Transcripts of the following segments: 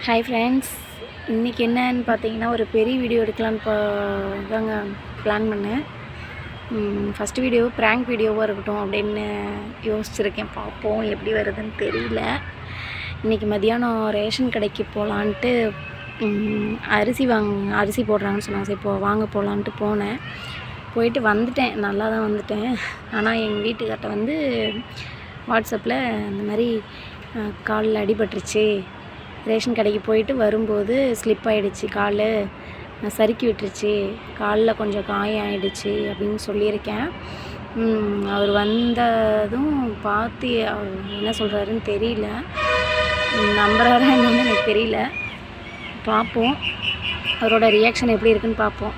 Hi friends, இன்றைக்கி என்னன்னு பார்த்தீங்கன்னா ஒரு பெரிய வீடியோ எடுக்கலான்னு தாங்க பிளான் பண்ணேன். ஃபஸ்ட்டு வீடியோ ப்ராங்க் வீடியோவாக இருக்கட்டும் அப்படின்னு யோசிச்சுருக்கேன். பார்ப்போம் எப்படி வருதுன்னு தெரியல. இன்றைக்கி மதியானம் ரேஷன் கடைக்கு போகலான்ட்டு அரிசி போடுறாங்கன்னு சொன்னாங்க. சரி வாங்க போகலான்ட்டு போனேன். போயிட்டு வந்துட்டேன், நல்லா தான் வந்துட்டேன். ஆனால் எங்கள் வீட்டுக்கார்ட்ட வாட்ஸ்அப்பில் இந்த மாதிரி காலில் அடிபட்டுருச்சு, ரேஷன் கடைக்கு போயிட்டு வரும்போது ஸ்லிப் ஆகிடுச்சு, கால் சறுக்கி விட்டுருச்சு, காலில் கொஞ்சம் காயம் ஆகிடுச்சு அப்படின்னு சொல்லியிருக்கேன். அவர் வந்ததும் பார்த்து அவர் என்ன சொல்கிறாருன்னு தெரியல, நம்புறாரா என்னன்னு எனக்கு தெரியல. பார்ப்போம், அவரோட ரியாக்ஷன் எப்படி இருக்குன்னு பார்ப்போம்.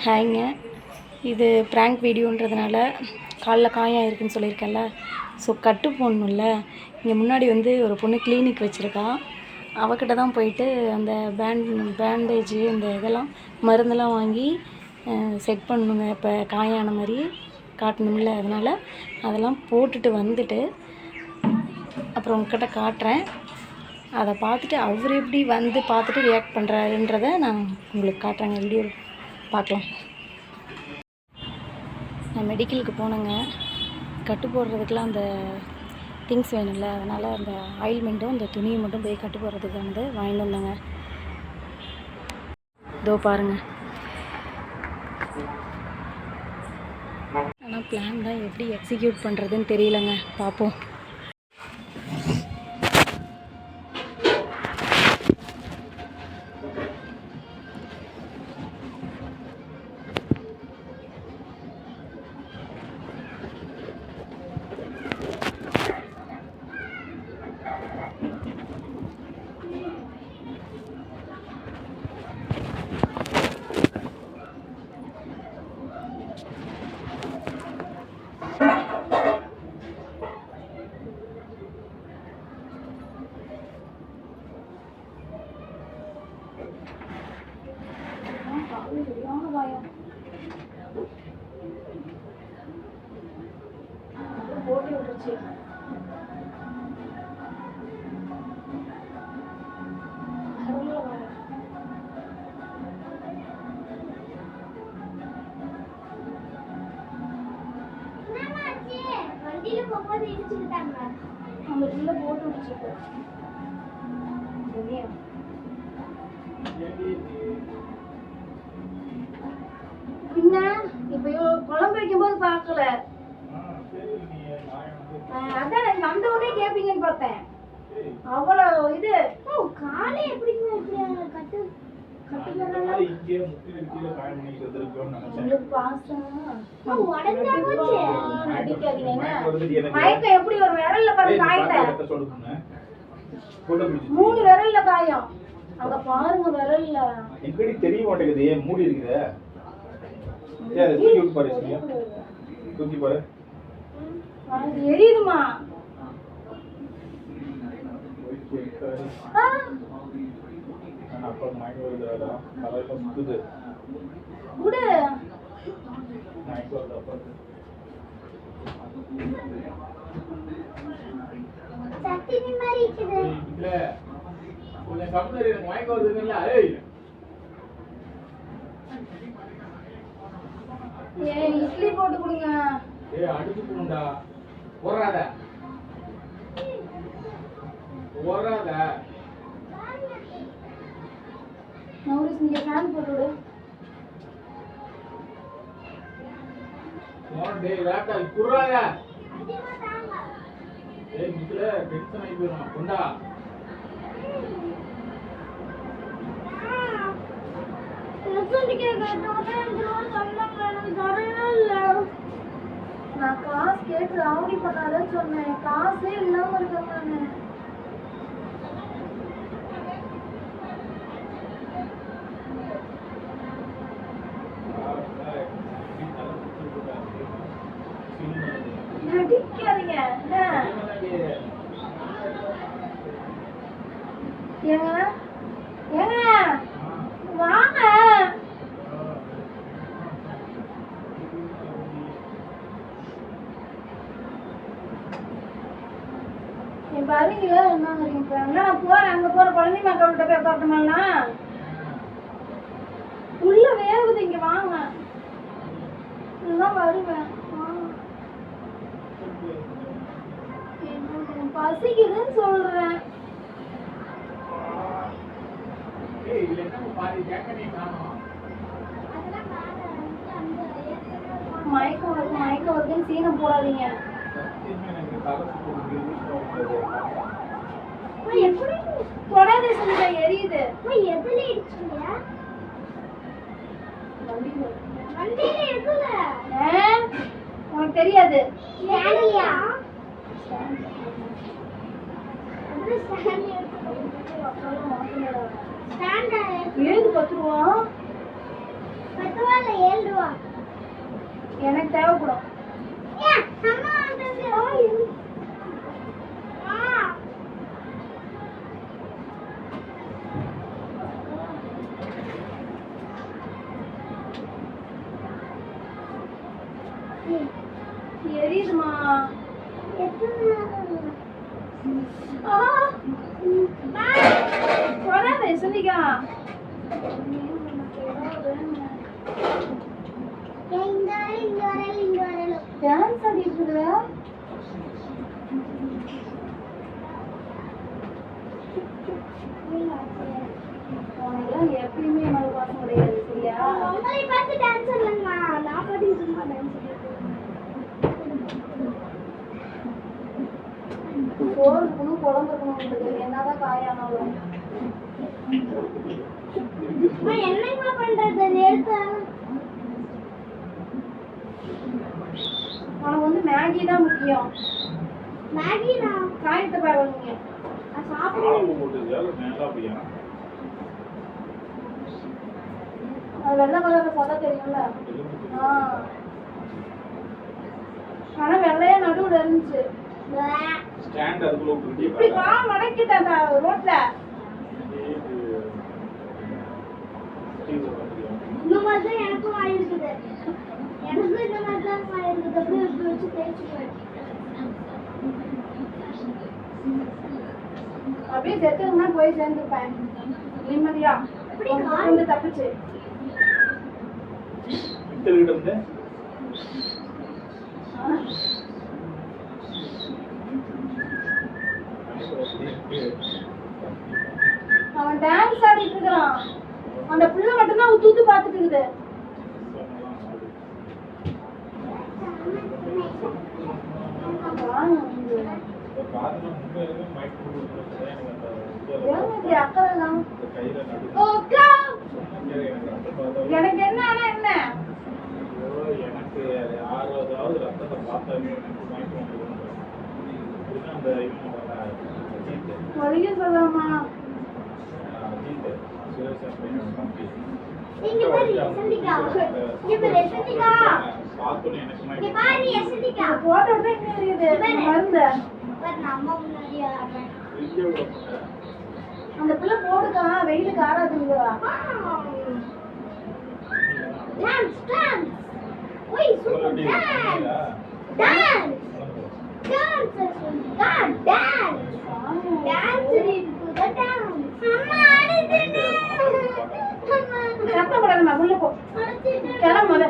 ஹாய்ங்க, இது ப்ராங்க் வீடியோன்றதுனால காலில் காயம் இருக்குன்னு சொல்லியிருக்கேன்ல, ஸோ கட்டு போடணும்ல. இங்கே முன்னாடி ஒரு பொண்ணு கிளினிக் வச்சுருக்கா. அவகிட்ட தான் போயிட்டு அந்த பேண்டேஜு இந்த இதெல்லாம் மருந்தெல்லாம் வாங்கி செட் பண்ணணுங்க. இப்போ காயான மாதிரி காட்டணும்ல, அதனால் அதெல்லாம் போட்டுட்டு வந்துட்டு அப்புறம் உங்ககிட்ட காட்டுறேன். அதை பார்த்துட்டு அவர் எப்படி பார்த்துட்டு ரியாக்ட் பண்ணுறாருன்றதை நான் உங்களுக்கு காட்டுறேங்க. வீடியோ பார்க்கலாம். நான் மெடிக்கலுக்கு போனேங்க. கட்டு போடுறதுக்கெலாம் அந்த திங்ஸ் வேணும்ல, அதனால் அந்த ஆயில்மெண்ட்டும் அந்த துணியை மட்டும் போய் கட்டு போடுறதுக்கு வாங்கிட்டு வந்தேங்க. இதோ பாருங்கள். ஆனால் பிளான் தான் எப்படி எக்ஸிக்யூட் பண்ணுறதுன்னு தெரியலங்க, பார்ப்போம். போட்டி விட்டுருச்சு. வண்டியில போகும்போது இடிச்சுக்கிட்டாங்க. அந்த புள்ள போட்டு விட்டுச்சு. பின்ன இப்ப குழம்பு வைக்கும் போது பார்க்கல, அதான் வந்த உடனே கேப்பீங்கன்னு பார்த்தேன். அவ்வளவு இது காலே எப்படி கட்டு மயக்கம் எப்படி ஒரு விரல்ல பாருங்க காயத்தை, 3 விரல்ல காயம். அங்க பாருங்க விரல்ல எப்படி தெரிய மாட்டேங்குது, ஏன் மூடி இருக்குது. தூக்கி பாரு, எரியுதுமா. இட்லி போட்டு கொடுங்க. அடிச்சு கொடுண்டா, போறாத போறாத. நௌரிஸ் நீங்க ஃபேன் போட்டு விடு. டே வேட்டா குறாத. ஏய் மித்ல டென்ஷன் ஆயி போறோம் கொண்டா. நான் காசு கேட்டு ராவடி பண்ணாதான் சொன்னேன், காசே இல்லாம இருக்காங்க. நடிக்காதீங்க ஏங்க ஏங்க வாங்க. பாருங்க நான் போறேன், அங்க போற குழந்தை மக்கள்கிட்ட போய் உட்காரட்டுமாண்ணா? உள்ள வேகுது, இங்க வாங்க. இதுதான் வருவேன். பசிக்குதுன்னு சொல்றேன். மயக்கம் வருதுன்னு சீனம் போடாதீங்க. தொடாதே சொல்லிட்டா, எரியுது. உனக்கு தெரியாது. ஏது 10 ரூபா? எனக்கு தேவைப்படும். எரியுதுமா? வராதே சொல்லிக்கா. டான்ஸ் ஆடிட்டு இருக்க? உனக்கெல்லாம் எப்பயுமே மேல பாசம் கிடையாது, சரியா? உங்களை பார்த்து டான்ஸ் ஆடலங்கம்மா, நான் பாட்டு சும்மா டான்ஸ் சோறு இருக்கணும், குழம்பு இருக்கணும், என்னதான் காயானாலும். என்னங்க பண்றது? உனக்கு வந்து மேகி தான் முக்கியம். மேகி தான் காயத்தை பாருங்க. அது வெள்ளை கலர்ல சதா தெரியும்ல. ஆனா வெள்ளையா நடுவுல இருந்துச்சு. இப்படி வா மடக்கிட்டேன் ரோட்ல. இந்த மாதிரி தான் எனக்கும் ஆயிருக்குது. எனக்கும் இந்த மாதிரி தான் ஆயிருக்குது. அப்படியே இப்படி வச்சு தேய்ச்சிக்குவேன். அப்படியே செத்துனா போய் சேர்ந்துப்பேன் நிம்மதியா. வந்து தப்பிச்சு அவன் டான்ஸ் ஆடிட்டு இருக்கான். அந்த புள்ள மட்டும் தான் தூத்து பார்த்துட்டு இருக்குது. எனக்கு என்ன ஆனா என்ன எனக்கு யாராவது ரத்தத்தை பார்த்தாலே வலிய சொல்லாமா? இங்க பாரு எசந்திகா, இங்க பாரு எசந்திகா, பாத்துனே எனக்கு மைண்ட் இங்க பாரு எசந்திகா போட்டோ எடுத்து இங்க இருக்குது மருந்து பாரு அம்மா முன்னாடியா வீடியோ போடுற அந்த பிள்ளை போடுக்கா வெயிலுக்கு ஆறாதுங்கவா. டான்ஸ் டான்ஸ் ஓய் super dance dance dance dance dance dance இருக்குது டான்ஸ் அம்மா ஆடுது சத்தம் போடாதம்மா உள்ள போ கிளம்பு முத.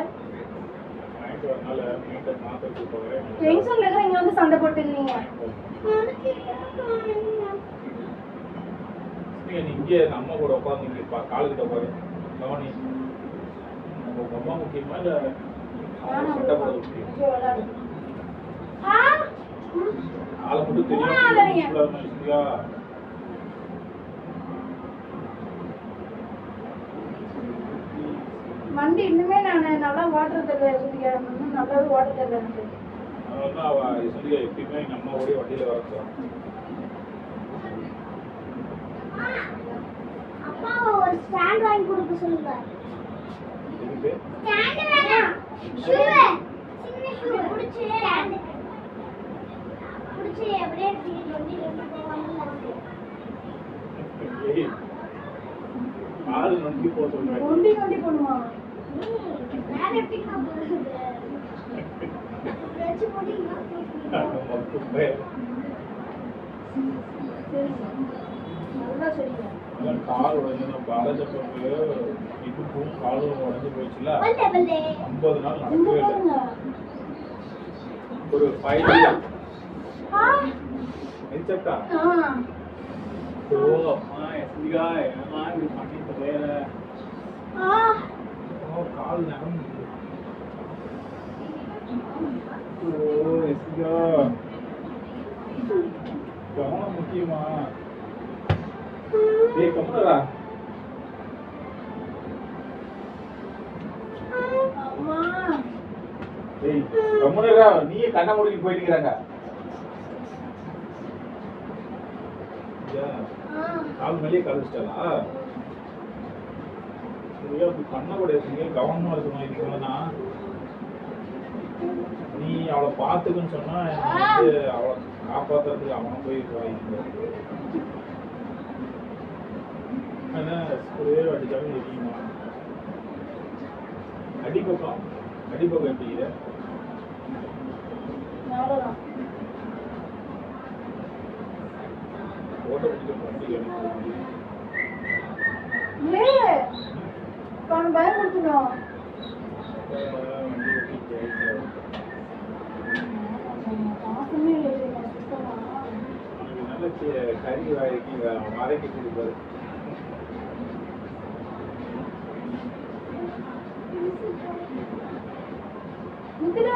டென்ஷன்ல இருக்கிற இங்க வந்து சண்டை போட்டுருந்தீங்க. இங்கே அம்மா கூட உட்காந்து காலுக்கிட்ட உட்காரு கவனி. உங்க அம்மா முக்கியமா இல்ல சண்டை போட முக்கியம்? ஆளை மட்டும் தெரியும். வண்டி இன்னுமே நான் நல்லா ஓட்டுறது இல்லை. நல்லாவே ஓட்டுறது இல்லை எனக்கு. எப்பயுமே எங்க அம்மாவோடய வண்டியில வரலாம். அப்பாவை ஒரு ஸ்டாண்ட் வாங்கி கொடுக்க சொல்லுங்க. ஸ்டாண்ட் வேணாம். ஷூ சின்ன ஷூ புடிச்சு ஸ்டாண்ட் புடிச்சு அப்படியே வண்டியில போவாங்கல அது. ஆளு நொண்டி போட சொல்றாங்க. நொண்டி பண்ணுமா? நான் எப்படி போறது? வெச்சு போடிங்க. சரிங்க. நல்லா சரிங்க. அதான் கால் உடைஞ்சது பாலச்சப்பக்கு இடுப்பும் காலும் உடைஞ்சு போயிடுச்சுல. 50 நாள் இங்க நடக்கவே இல்லை. பாருங்க. ஒரு 5 இயர் ஆ. நிச்சப்டா. ஆ. ஓ அம்மா எஸ்டிகா ஏமா இது பண்ணிட்டு வேற. ஆ. ஓ கால் நகம். ஓ எஸ்டிகா. கவனம் முக்கியமா? டேய் கம்முடா. அம்மா. டேய் கம்முடா. நீ கண்ண மூடிட்டு போயிட்டீங்கறாங்க. ஆ. கால் மேலே கலச்சிட்டா. நீ அப்படி பண்ணக்கூடாது. நீ கவனமா இருக்கணும் இதுக்குன்னா. நீ அவளை பார்த்துக்குன்னு சொன்னா வந்து அவளை காப்பாத்துறதுக்கு அவனை போய் ஒரே அடிச்சாலும் தெரியுமா? அடிப்பக்கம் எப்படி இது? அவ்வளவுதான். ஓட்ட பிடிக்க வண்டி ஏய், அவனை பயமுறுத்தணும். பாசமே இல்லை தெரியுமா சுத்தமா. நல்ல கறி வாய்க்கு வதக்கி கொடுப்பாரு. முத்துட,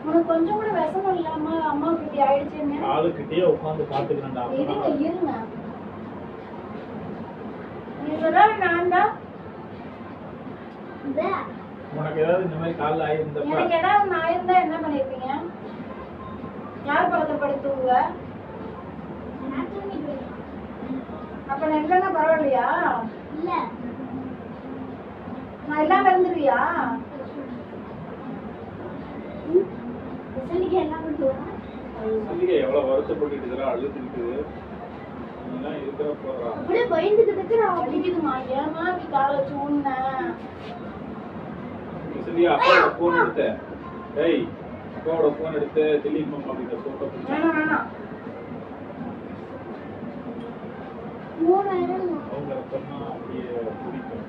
உனக்கு கொஞ்சம் கூட விஷமம் இல்லாம அம்மாவுக்கு இப்படி ஆயிடுச்சுன்னு ஆளுக்கிட்டே உட்காந்து பாத்துக்கிறேன்டா. இருங்க நீ சொல்ற நான் தான் உனக்கு ஏதாவது இந்த மாதிரி காலில் ஆயிருந்தப்ப எனக்கு ஏதாவது நான் இருந்தா என்ன பண்ணிருப்பீங்க? யார் பக்கத்துல படுத்துவங்க? அப்ப நான் இல்லைன்னா பரவாயில்லையா? இல்ல நான் இல்லாம இருந்துருவியா? எவ்வளவு வருத்தப்பட்டு இதெல்லாம் அழுதுட்டு இதெல்லாம் இருக்கிற போறா. அப்படியே பயந்துக்கிட்டு நான் அடிக்குதுமா. ஏமா இப்படி காலை வச்சு ஊன்னேன்? அப்பாவோட போன் எடுத்த. ஏய் அப்பாவோட போன் எடுத்து திலீப் மாமா கிட்ட போட்டோ பிடிச்சா. வேணாம் வேணாம். அவங்க ரத்தம்னா அப்படியே பிடிக்கும்.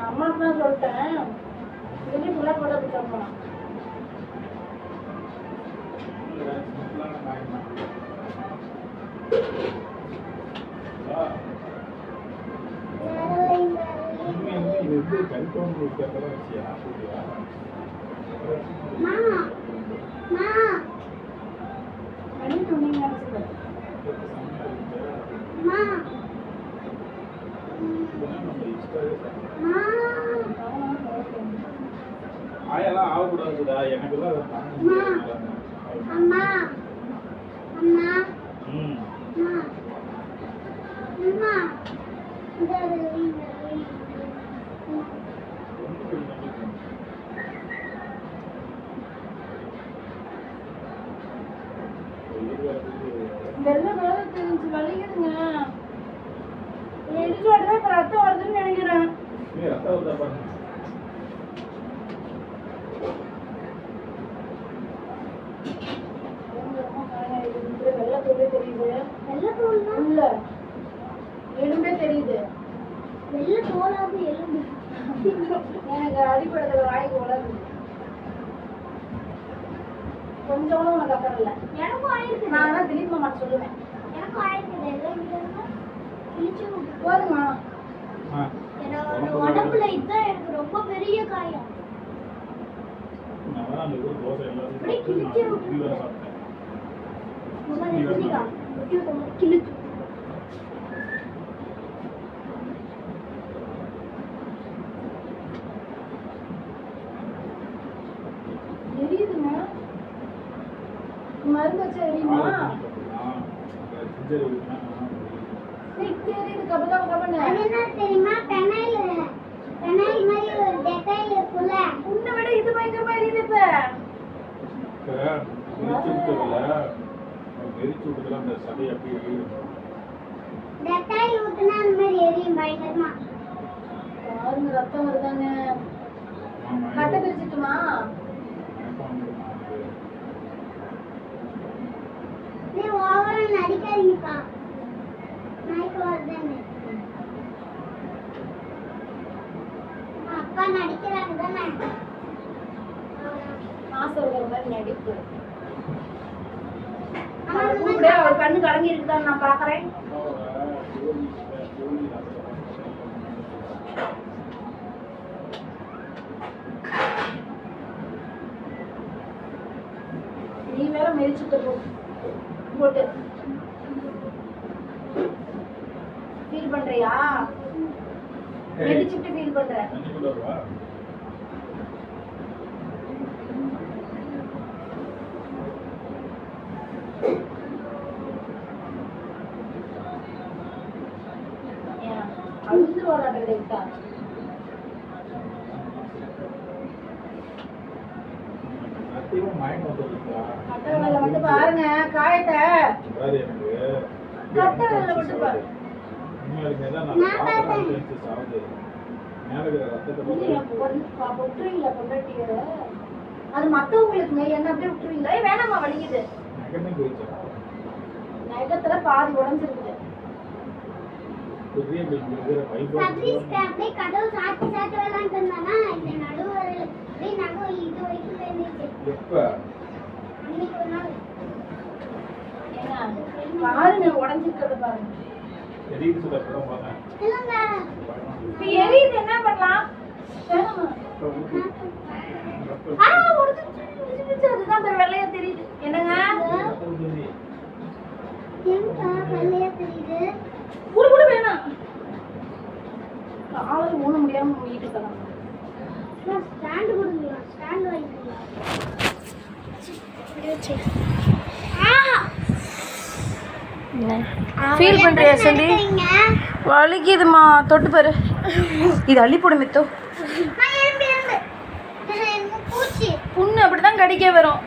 அம்மா தான் சொல்லிட்டேன். இதுக்கு ஃபுல்லா போட பிடிச்சோம்மா. ஆயெல்லாம் ஆகக்கூடாதுடா. எனக்கு வெள்ளை கலர் தெரிஞ்சு வலிக்குதுங்க. இடிச்சு உடனே இப்ப ரத்தம் வருதுன்னு நினைக்கிறேன். வெள்ளத்தோடு தெரியுது. வெள்ளத்தோல் உள்ள எலும்பே தெரியுது. வெள்ளத்தோலாவது எலும்பு. எனக்கு அடிப்படத்துல வாய்க்கு உலகுது. கொஞ்சம் கூட உனக்கு அக்கறை இல்லை. எனக்கும் ஆயிருக்கு. நான் ஆனா திலீப் மாமா சொல்லுவேன். எனக்கும் ஆயிருக்கு. போதுமா? என்னோட உடம்புல இதுதான் எனக்கு ரொம்ப பெரிய காயம். எரியுதுங்க. மருந்து வச்சா எரியுமா? தெரியுது கப கப கபன்னு. அது என்ன தெரியுமா? பெனைல் மாதிரி ஒரு டெட்டாயில் இருக்குல்ல. உன்னை விட இது பயங்கரமா எரியுது இப்ப. டெட்டாயில் ஊத்துனா அந்த மாதிரி எரியும் பயங்கரமா. பாருங்க ரத்தம் வருதாங்க. கட்டை பிரிச்சுட்டுமா? அப்பா நடிக்கிறாங்க தானே மாசம் இருக்கிற மாதிரி நடிப்பு. கூப்பிடு, அவர் கண்ணு கலங்கி இருக்குதான்னு நான் பாக்குறேன். நீ வேற மெரிச்சுட்டு போட்டு ஃபீல் பண்றியா? மெரிச்சுட்டு ஃபீல் பண்ற? அழுது வராது விட்டா கட்டவெளியில வந்து பாருங்க காயத்தை. கட்டவெளியில வந்து பாரு. அது மத்தவங்களுக்கு என்ன அப்படியே விட்டுருவீங்களா? வேணாமா? வலிக்குது. நகத்துல பாதி உடஞ்சிருக்குது. கதவு சாத்தி சாத்தி விளையாண்டு இருந்தானா இந்த நடுவரையில நடுவு இது வரைக்கும் போயிருந்துச்சு. அன்னைக்கு ஒரு நாள் பாருங்க உடஞ்சிருக்கிறத பாருங்க. இல்லங்க எரியுது, என்ன பண்ணலாம்? அதுதான் வெள்ளையா தெரியுது. என்னங்க வெள்ளையா தெரியுது? கூட கூட வேணாம். காலை ஊன முடியாம வீட்டுக்கு கிளம்புறேன். ஸ்டாண்ட் கொடுங்க, ஸ்டாண்ட் வாங்கிக்கோங்க. ஃபீல் பண்றியா சொல்லி? வலிக்குதுமா, தொட்டு பாரு. இது அள்ளி போடு மித்தோ. புண்ணு அப்படிதான் கடிக்க வரும்.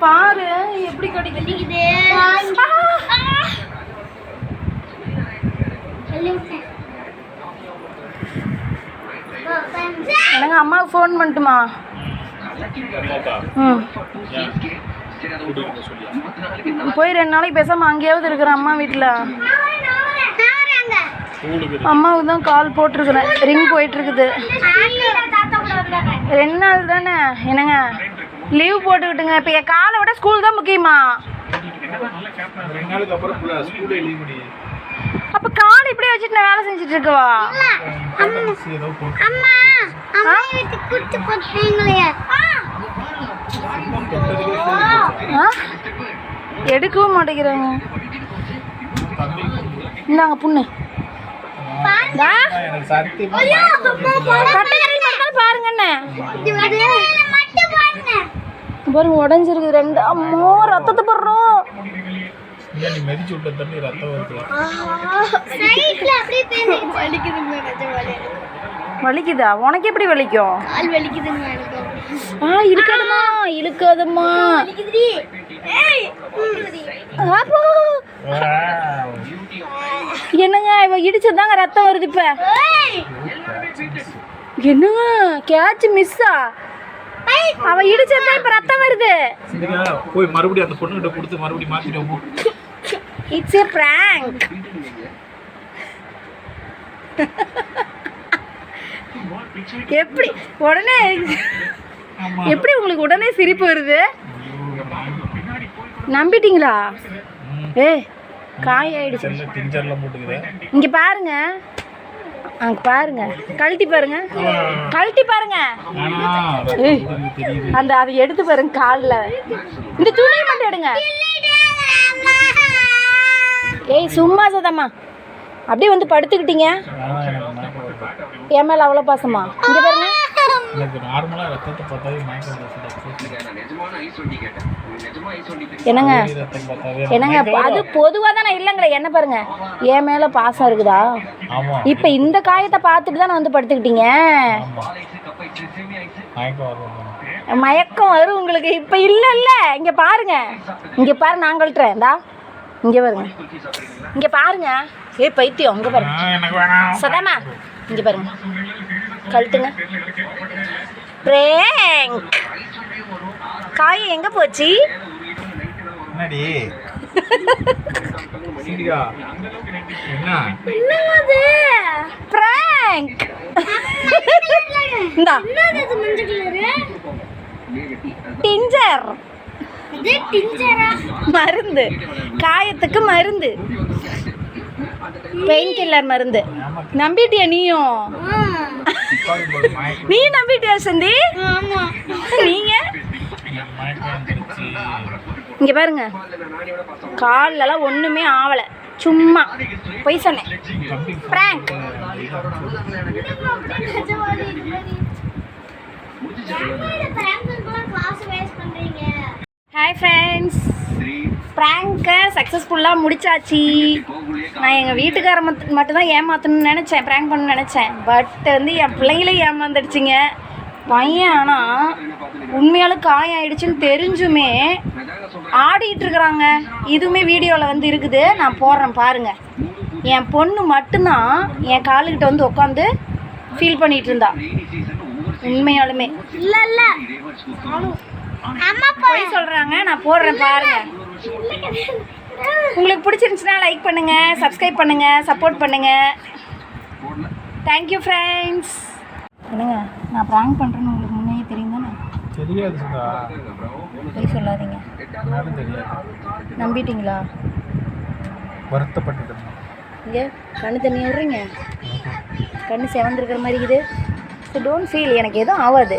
பாரு எப்படி கடிக்குது. எனக்கு அம்மாவுக்கு ஃபோன் பண்ணட்டுமா? போய் 2 நாளைக்கு பேசாம அங்கேயாவது இருக்கிறேன் அம்மா வீட்டில். அம்மாவுக்கு தான் கால் போட்டிருக்கிறேன், ரிங் போயிட்டு இருக்குது. 2 நாள் தானே. என்னங்க லீவ் போட்டுக்கிட்டுங்க. இப்போ என் காலை விட ஸ்கூல் தான் முக்கியமா? அப்ப கால் இப்படியே வச்சுட்டு நான் வேலை செஞ்சுட்டு இருக்கவா? எடுக்கவும் மாட்டேங்கிறாங்க. இந்தாங்க புண்ணு பாருங்க. பாருங்க உடஞ்சிருக்கு 2. அம்மோ ரத்தத்தை போடுறோம். வலிக்குதா? உனக்கு எப்படி வலிக்கும்? இழுக்காதம்மா, இழுக்காதம்மா. என்னங்க இவ இடிச்சதாங்க ரத்தம் வருது. இப்ப என்னங்க கேட்ச் மிஸ்ஸா? அவ இடிச்சதா இப்ப ரத்தம் வருது. போய் மறுபடியும் அந்த பொண்ணுகிட்ட கொடுத்து மறுபடியும் மாத்திடுவோம். It's a prank. எப்படி உடனே எப்படி உங்களுக்கு உடனே சிரிப்பு வருது? நம்பிட்டீங்களா? காய் ஆயிடுச்சு. இங்க பாருங்க, அங்க பாருங்க, கழட்டி பாருங்க, கழட்டி பாருங்க. அந்த அதை எடுத்து பாருங்க காலில். இந்த துணியை மட்டும் எடுங்க. ஏய் சும்மா சதம்மா, அப்படியே வந்து படுத்துக்கிட்டீங்க. என் மேல அவ்வளோ பாசமா? இங்க பாருங்க. என்னங்க என்னங்க அது பொதுவாக தானே இல்லைங்களே. என்ன பாருங்க, என் மேல பாசம் இருக்குதா? இப்ப இந்த காயத்தை பார்த்துட்டு தானே வந்து படுத்துக்கிட்டீங்க. மயக்கம் வரும் உங்களுக்கு. இப்ப இல்ல இங்க பாருங்க, இங்க பாரு, நான் கழட்டுறேன். இந்தா இங்க பாருங்க, இங்க பாருங்க. பைத்தியம், இங்க பாருங்க சதாமா, இங்க பாருங்க, கழட்டுங்க. பிரேங்க். காய் எங்க போச்சு? சீரியா என்ன என்னது பிராங்க் இந்தா என்னது இது மஞ்சள் கலரு டிஞ்சர் இது டிஞ்சரா மருந்து காயத்துக்கு மருந்து பெயின் கில்லர் மருந்து நம்பிட்டியா நீயும் நீ நம்பிட்டியா சந்தி ஆமா நீங்க இங்க பாருங்க கால்லலாம் ஒண்ணுமே ஆவல சும்மா பொய் சொன்னேன் பிராங்க் ஹாய் ஃப்ரெண்ட்ஸ் ப்ராங்கை சக்ஸஸ்ஃபுல்லாக முடிச்சாச்சு. நான் எங்கள் வீட்டுக்கார மட்டும்தான் ஏமாற்றணும்னு நினச்சேன், ப்ராங்க் பண்ணணும்னு நினச்சேன். பட் வந்து என் பிள்ளைங்களே ஏமாந்துடுச்சிங்க. பையன் ஆனால் உண்மையாலும் காயம் ஆயிடுச்சுன்னு தெரிஞ்சுமே ஆடிட்டு இருக்கிறாங்க. இதுவுமே வீடியோவில் வந்து இருக்குது, நான் போடுறேன் பாருங்கள். என் பொண்ணு மட்டும்தான் என் காலுக்கிட்ட வந்து உட்காந்து ஃபீல் பண்ணிகிட்டு இருந்தா. உண்மையாலுமே இல்லை இல்லை அம்மா போய் சொல்கிறாங்க, நான் போடுறேன் பாருங்க. உங்களுக்கு பிடிச்சிருந்துச்சுன்னா லைக் பண்ணுங்கள், சப்ஸ்கிரைப் பண்ணுங்கள், சப்போர்ட் பண்ணுங்கள். Thank you friends. என்னங்க நான் ப்ராங்க் பண்ணுறேன்னு உங்களுக்கு முன்னே தெரியும் தானே? தெரியாது சுதா, போய் சொல்லாதீங்க. தெரியாது. நம்பிட்டீங்களா? வருத்தப்பட்டு இங்கே கண்ணு தண்ணி விட்றீங்க, கண்ணு செவந்திருக்கிற மாதிரி இருக்குது. ஸோ டோன்ட் ஃபீல், எனக்கு எதுவும் ஆகாது.